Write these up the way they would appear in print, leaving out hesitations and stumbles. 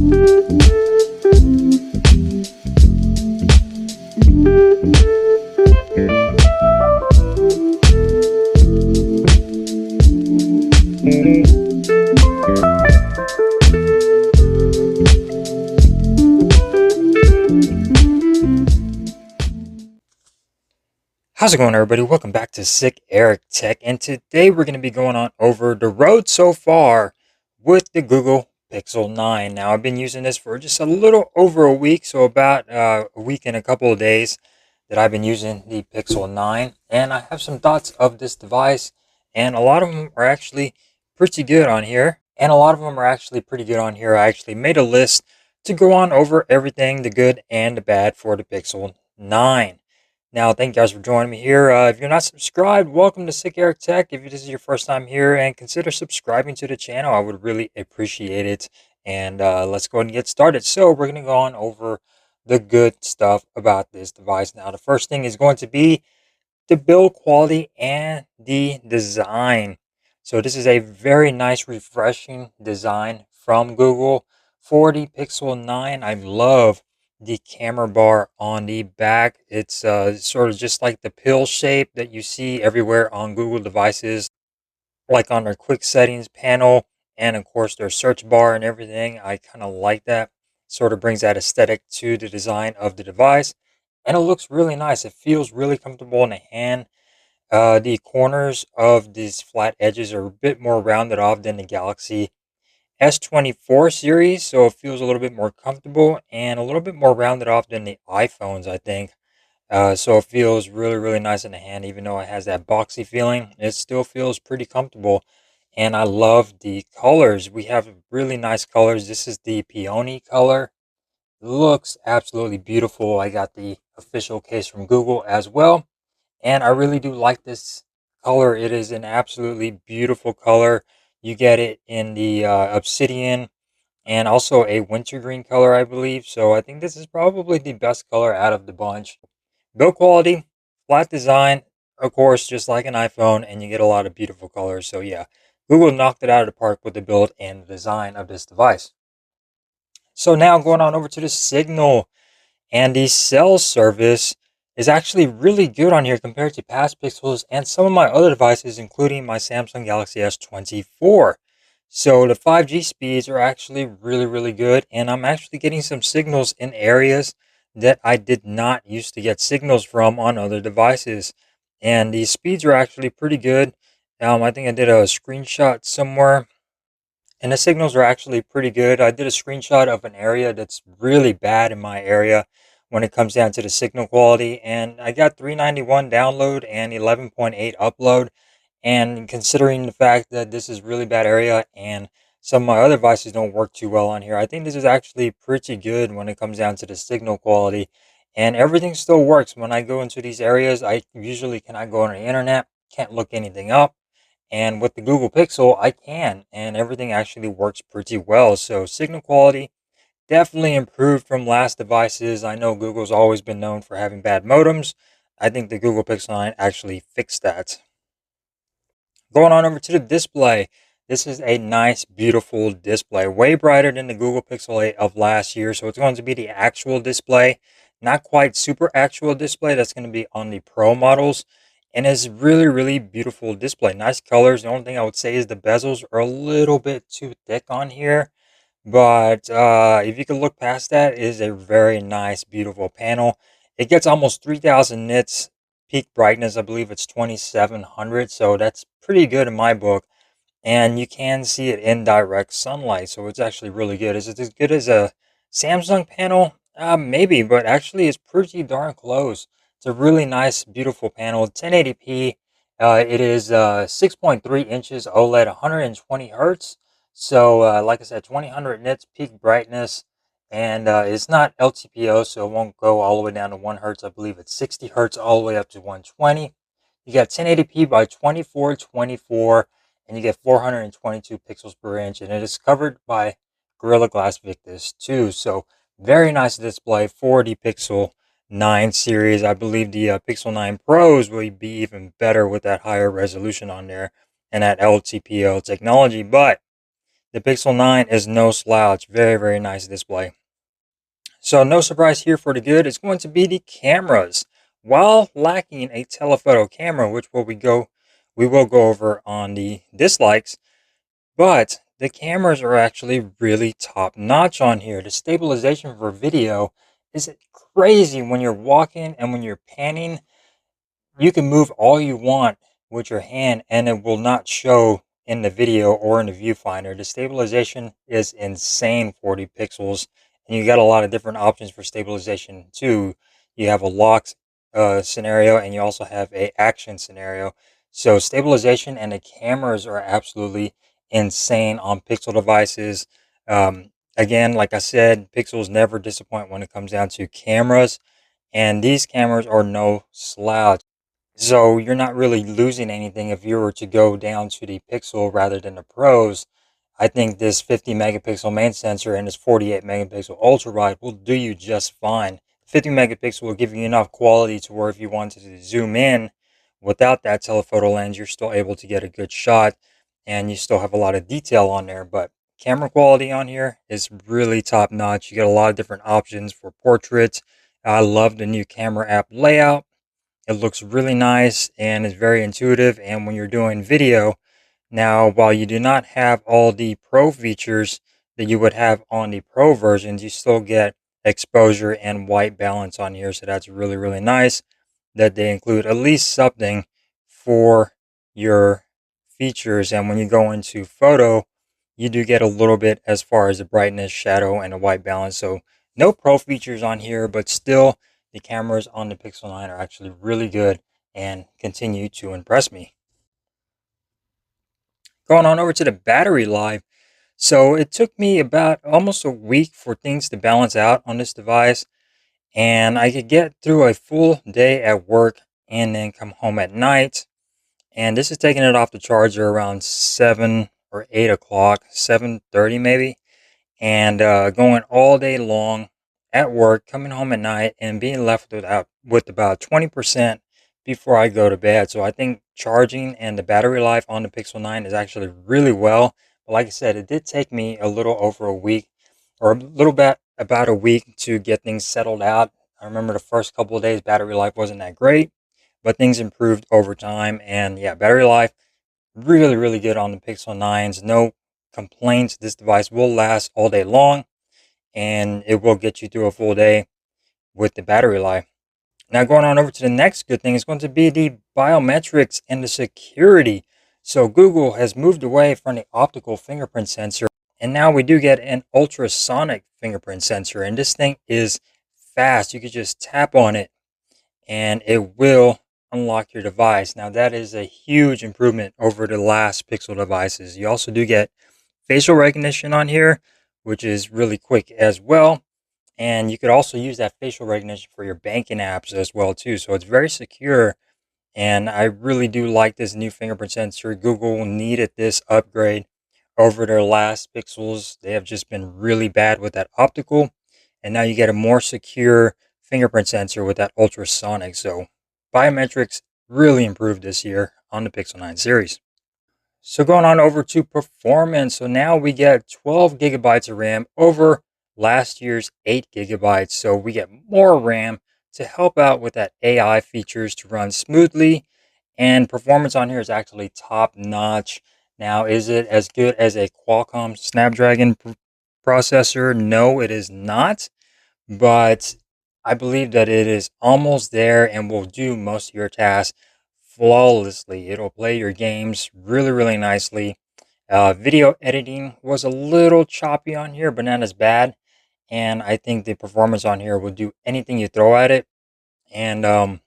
How's it going, everybody? Welcome back to Sick Eric Tech, and today we're going to be going on over the road so far with the Google Pixel 9. Now, I've been using this for just a little over a week, so about a week and a couple of days that I've been using the Pixel 9, and I have some thoughts of this device, and a lot of them are actually pretty good on here. I actually made a list to go on over everything, the good and the bad for the Pixel 9. Now, thank you guys for joining me here. If you're not subscribed, welcome to Sick Eric Tech. If this is your first time here, and consider subscribing to the channel, I would really appreciate it. And let's go ahead and get started. So we're going to go on over the good stuff about this device. Now, the first thing is going to be the build quality and the design. So this is a very nice, refreshing design from Google for the Pixel 9. I love the camera bar on the back. It's sort of just like the pill shape that you see everywhere on Google devices, like on their quick settings panel, and of course their search bar and everything. I kind of like that. Sort of brings that aesthetic to the design of the device, and it looks really nice. It feels really comfortable in the hand. The corners of these flat edges are a bit more rounded off than the Galaxy S24 series, so it feels a little bit more comfortable and a little bit more rounded off than the iPhones, I think. So it feels really, really nice in the hand, even though it has that boxy feeling. It still feels pretty comfortable, and I love the colors. We have really nice colors. This is the peony color. Looks absolutely beautiful. I got the official case from Google as well, and I really do like this color. It is an absolutely beautiful color. You get it in the obsidian and also a wintergreen color, I believe. So I think this is probably the best color out of the bunch. Build quality, flat design, of course, just like an iPhone, and you get a lot of beautiful colors. So yeah, Google knocked it out of the park with the build and the design of this device. So now going on over to the Signal, and the cell service is actually really good on here compared to past Pixels and some of my other devices, including my Samsung Galaxy S24. So the 5G speeds are actually really, really good, and I'm actually getting some signals in areas that I did not used to get signals from on other devices. And the speeds are actually pretty good. I think I did a screenshot somewhere, and the signals are actually pretty good. I did a screenshot of an area that's really bad in my area when it comes down to the signal quality, and I got 391 download and 11.8 upload. And considering the fact that this is really bad area and some of my other devices don't work too well on here, I think this is actually pretty good when it comes down to the signal quality. And everything still works. When I go into these areas, I usually cannot go on the internet, can't look anything up. And with the Google Pixel, I can, and everything actually works pretty well. So signal quality definitely improved from last devices. I know Google's always been known for having bad modems. I think the Google Pixel 9 actually fixed that. Going on over to the display. This is a nice, beautiful display. Way brighter than the Google Pixel 8 of last year. So it's going to be the actual display. Not quite super actual display. That's going to be on the Pro models. And it's really, really beautiful display. Nice colors. The only thing I would say is the bezels are a little bit too thick on here. But if you can look past that, it is a very nice, beautiful panel. It gets almost 3,000 nits peak brightness. I believe it's 2,700. So that's pretty good in my book. And you can see it in direct sunlight. So it's actually really good. Is it as good as a Samsung panel? Maybe, but actually it's pretty darn close. It's a really nice, beautiful panel. 1080p. It is 6.3 inches OLED, 120 hertz. So, like I said, 2000 nits peak brightness, and it's not LTPO, so it won't go all the way down to 1 hertz. I believe it's 60 hertz all the way up to 120. You got 1080p by 2424, and you get 422 pixels per inch, and it is covered by Gorilla Glass Victus too. So, very nice display for the Pixel 9 series. I believe the Pixel 9 Pros will be even better with that higher resolution on there and that LTPO technology, but The Pixel 9 is no slouch. Very, very nice display. So no surprise here for the good is going to be the cameras. While lacking a telephoto camera, which we will go over on the dislikes, but the cameras are actually really top notch on here. The stabilization for video is crazy when you're walking and when you're panning. You can move all you want with your hand and it will not show in the video or in the viewfinder. The stabilization is insane, 40 pixels, and you got a lot of different options for stabilization too. You have a lock scenario and you also have a action scenario. So stabilization and the cameras are absolutely insane on Pixel devices. Again, like I said, Pixels never disappoint when it comes down to cameras, and these cameras are no slouch. So you're not really losing anything if you were to go down to the Pixel rather than the Pros. I think this 50 megapixel main sensor and this 48 megapixel ultra wide will do you just fine. 50 megapixel will give you enough quality to where if you wanted to zoom in without that telephoto lens, you're still able to get a good shot and you still have a lot of detail on there. But camera quality on here is really top notch. You get a lot of different options for portraits. I love the new camera app layout. It looks really nice and is very intuitive. And when you're doing video, now while you do not have all the pro features that you would have on the pro versions, you still get exposure and white balance on here. So that's really, really nice that they include at least something for your features. And when you go into photo, you do get a little bit as far as the brightness, shadow, and the white balance. So no pro features on here, but still the cameras on the Pixel 9 are actually really good and continue to impress me. Going on over to the battery life. So it took me about almost a week for things to balance out on this device, and I could get through a full day at work and then come home at night. And this is taking it off the charger around 7 or 8 o'clock, 7:30 maybe, and going all day long at work, coming home at night, and being left with about 20% before I go to bed. So I think charging and the battery life on the Pixel 9 is actually really well. But like I said, it did take me a little over a week, or a little bit about a week to get things settled out. I remember the first couple of days, battery life wasn't that great, but things improved over time. And yeah, battery life really, really good on the Pixel 9s. No complaints. This device will last all day long and it will get you through a full day with the battery life. Now, going on over to the next good thing is going to be the biometrics and the security. So, Google has moved away from the optical fingerprint sensor, and now we do get an ultrasonic fingerprint sensor. And this thing is fast. You could just tap on it and it will unlock your device. Now, that is a huge improvement over the last Pixel devices. You also do get facial recognition on here, which is really quick as well. And you could also use that facial recognition for your banking apps as well too. So it's very secure. And I really do like this new fingerprint sensor. Google needed this upgrade over their last Pixels. They have just been really bad with that optical. And now you get a more secure fingerprint sensor with that ultrasonic. So biometrics really improved this year on the Pixel 9 series. So going on over to performance. So now we get 12 gigabytes of RAM over last year's 8 gigabytes. So we get more RAM to help out with that AI features to run smoothly. And performance on here is actually top notch. Now, is it as good as a Qualcomm Snapdragon processor? No, it is not. But I believe that it is almost there and will do most of your tasks flawlessly. It'll play your games really, really nicely. Video editing was a little choppy on here, but not as bad. And I think the performance on here will do anything you throw at it. And I'm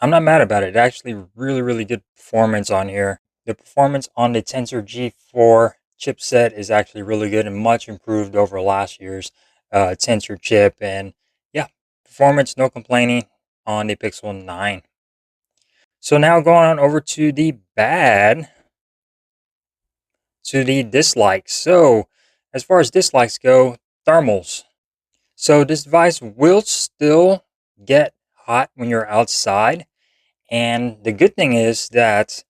not mad about it. Actually, really, really good performance on here. The performance on the Tensor G4 chipset is actually really good and much improved over last year's Tensor chip. And yeah, performance, no complaining on the Pixel 9. So now going on over to the dislikes. So as far as dislikes go, thermals. So this device will still get hot when you're outside. And the good thing is that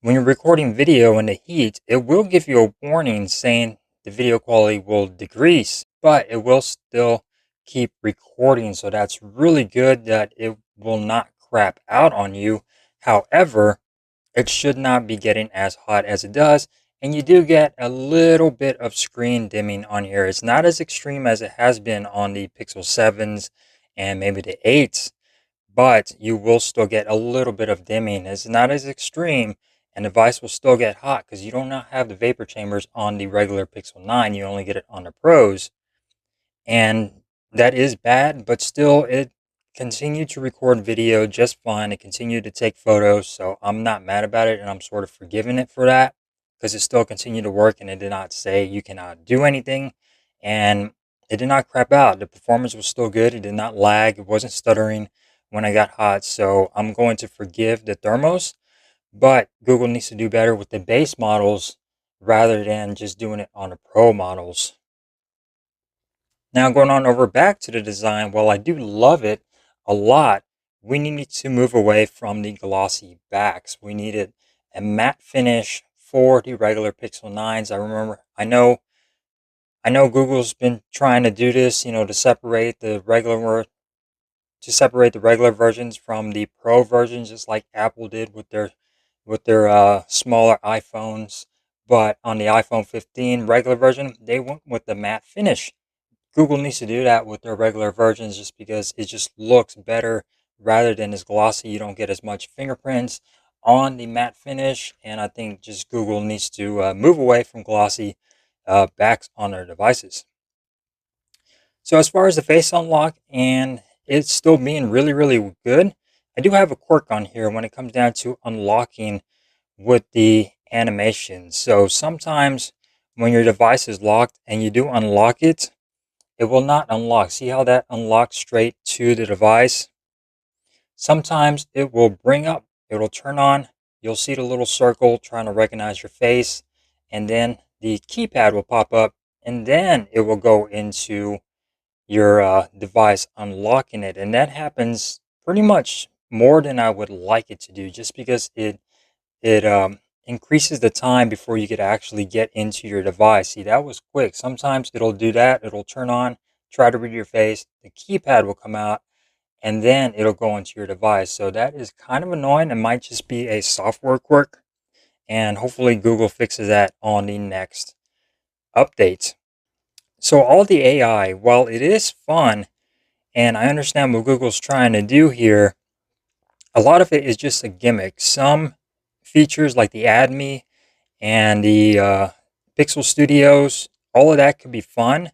when you're recording video in the heat, it will give you a warning saying the video quality will decrease, but it will still keep recording. So that's really good that it will not crap out on you. However, it should not be getting as hot as it does. And you do get a little bit of screen dimming on here. It's not as extreme as it has been on the Pixel 7s and maybe the 8s, but you will still get a little bit of dimming. It's not as extreme, and the device will still get hot because you do not have the vapor chambers on the regular Pixel 9. You only get it on the Pros, and that is bad, but still it continued to record video just fine. It continued to take photos, so I'm not mad about it, and I'm sort of forgiving it for that because it still continued to work, and it did not say you cannot do anything, and it did not crap out. The performance was still good. It did not lag. It wasn't stuttering when I got hot, so I'm going to forgive the thermos, but Google needs to do better with the base models rather than just doing it on the Pro models. Now, going on over back to the design, while I do love it a lot, we need to move away from the glossy backs. We needed a matte finish for the regular Pixel 9s. I know Google's been trying to do this, to separate the regular versions from the Pro versions, just like Apple did with their smaller iPhones. But on the iPhone 15 regular version, they went with the matte finish. Google needs to do that with their regular versions just because it just looks better rather than as glossy. You don't get as much fingerprints on the matte finish, and I think just Google needs to move away from glossy backs on their devices. So as far as the face unlock and it's still being really, really good, I do have a quirk on here when it comes down to unlocking with the animation. So sometimes when your device is locked and you do unlock it, it will not unlock. See how that unlocks straight to the device? Sometimes it will bring up, it will turn on. You'll see the little circle trying to recognize your face, and then the keypad will pop up, and then it will go into your device unlocking it. And that happens pretty much more than I would like it to do, just because it increases the time before you could actually get into your device. See, that was quick. Sometimes it'll do that. It'll turn on, try to read your face. The keypad will come out, and then it'll go into your device. So that is kind of annoying. It might just be a software quirk, and hopefully Google fixes that on the next update. So all the AI, while it is fun, and I understand what Google's trying to do here, a lot of it is just a gimmick. Some features like the Add Me and the Pixel Studios, all of that could be fun,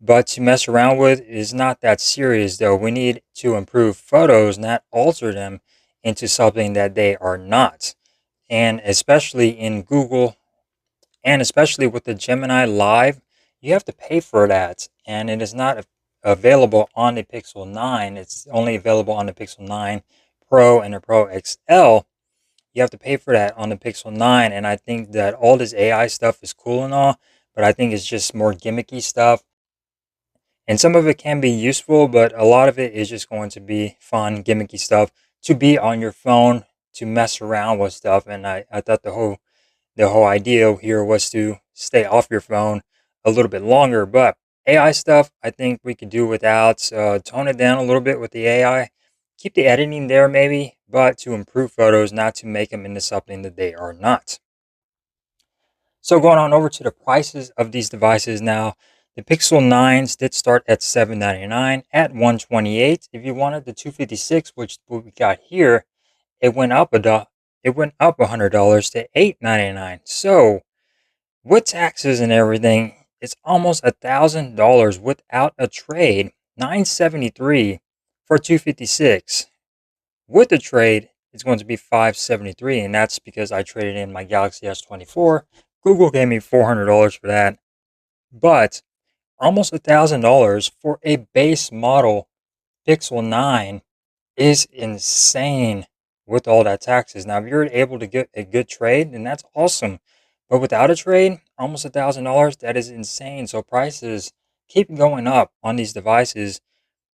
but to mess around with is not that serious though. We need to improve photos, not alter them into something that they are not. And especially in Google, and especially with the Gemini Live, you have to pay for that, and it is not available on the Pixel 9. It's only available on the Pixel 9 Pro and the Pro XL. You have to pay for that on the Pixel 9, and I think that all this AI stuff is cool and all, but I think it's just more gimmicky stuff. And some of it can be useful, but a lot of it is just going to be fun, gimmicky stuff to be on your phone, to mess around with stuff. And I thought the whole idea here was to stay off your phone a little bit longer. But AI stuff, I think we could do without. Tone it down a little bit with the AI. Keep the editing there, maybe, but to improve photos, not to make them into something that they are not. So going on over to the prices of these devices now, the Pixel 9s did start at $799 at $128. If you wanted the 256, which what we got here, it went up $100 to $899. So with taxes and everything, it's almost $1,000 without a trade. $973 for 256. With the trade, it's going to be $573, and that's because I traded in my Galaxy S24. Google gave me $400 for that, but almost $1,000 for a base model Pixel 9 is insane with all that taxes. Now, if you're able to get a good trade, then that's awesome. But without a trade, almost $1,000, that is insane. So prices keep going up on these devices,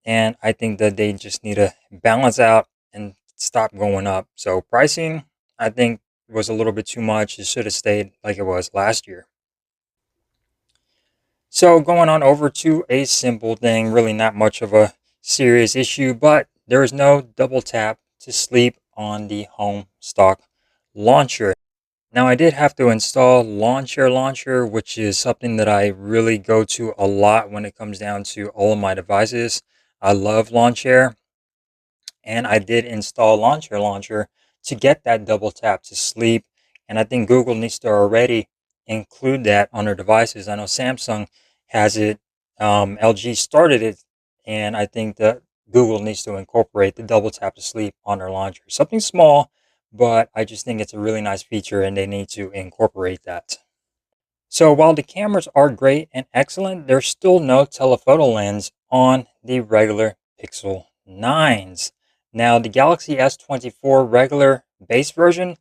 and I think that they just need to balance out and stop going up. So pricing, I think was a little bit too much. It should have stayed like it was last year. So going on over to a simple thing, really not much of a serious issue, but there is no double tap to sleep on the home stock launcher. Now I did have to install Launcher, which is something that I really go to a lot when it comes down to all of my devices. I love Launcher, and I did install Launcher to get that double tap to sleep. And I think Google needs to already include that on their devices. I know Samsung has it, LG started it, and I think that Google needs to incorporate the double tap to sleep on their launcher. Something small, but I just think it's a really nice feature and they need to incorporate that. So while the cameras are great and excellent, there's still no telephoto lens on the regular Pixel 9s. Now, the Galaxy S24 regular base version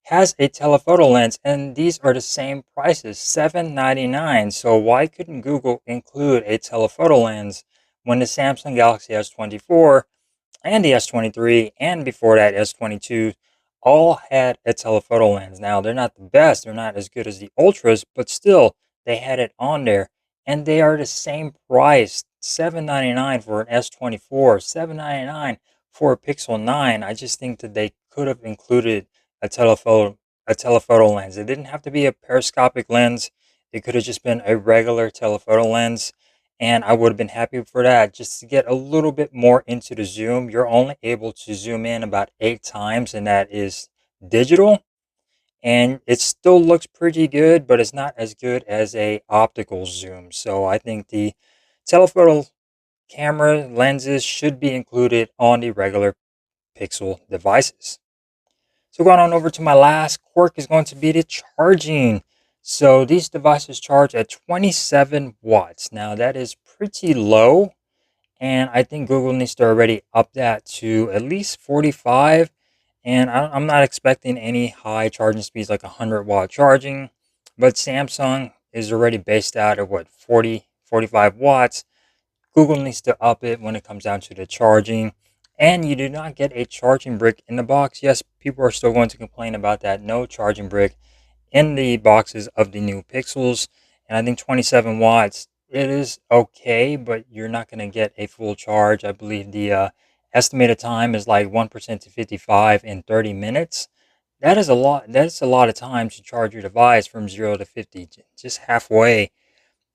has a telephoto lens, and these are the same prices, $799. So why couldn't Google include a telephoto lens when the Samsung Galaxy S24 and the S23 and before that S22 all had a telephoto lens. Now they're not the best, they're not as good as the Ultras, but still they had it on there and they are the same price, $799 for an S24, $799 for a Pixel 9. I just think that they could have included a telephoto lens. It didn't have to be a periscopic lens. It could have just been a regular telephoto lens, and I would have been happy for that. Just to get a little bit more into the zoom, you're only able to zoom in about 8 times, and that is digital. And it still looks pretty good, but it's not as good as a optical zoom. So I think the telephoto camera lenses should be included on the regular Pixel devices. So going on over to my last quirk is going to be the charging. So these devices charge at 27 watts. Now that is pretty low, and I think Google needs to already up that to at least 45. And I'm not expecting any high charging speeds like 100-watt charging, but Samsung is already based out at what, 40, 45 watts. Google needs to up it when it comes down to the charging. And you do not get a charging brick in the box. Yes, people are still going to complain about that. No charging brick in the boxes of the new Pixels. And I think 27 watts, it is okay, but you're not going to get a full charge. I believe the estimated time is like 1% to 55 in 30 minutes. That is a lot. That's a lot of time to charge your device from 0 to 50, just halfway.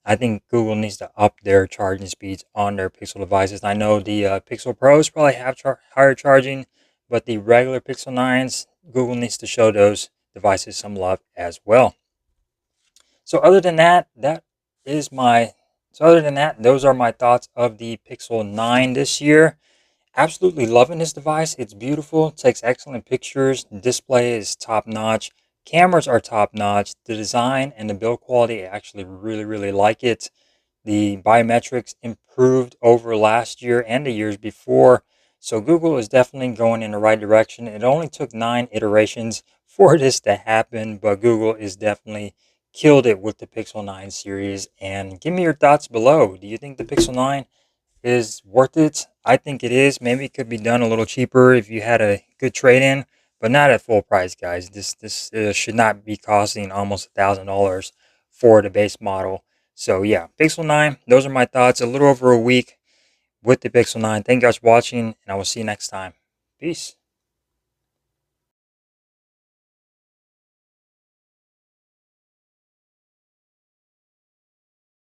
I think Google needs to up their charging speeds on their Pixel devices. I know the Pixel Pros probably have higher charging, but the regular Pixel 9s, Google needs to show those devices some love as well. So other than that, that is my so other than that, those are my thoughts of the Pixel 9 this year. Absolutely loving this device. It's beautiful, takes excellent pictures, the display is top notch, cameras are top notch, the design and the build quality, I actually really like it. The biometrics improved over last year and the years before. So Google is definitely going in the right direction. It only took 9 iterations for this to happen, but Google is definitely killed it with the Pixel 9 series. And give me your thoughts below. Do you think the Pixel 9 is worth it? I think it is. Maybe it could be done a little cheaper if you had a good trade-in, but not at full price, guys. This should not be costing almost $1,000 for the base model. So yeah, Pixel 9. Those are my thoughts. A little over a week with the Pixel 9. Thank you guys for watching, and I will see you next time. Peace.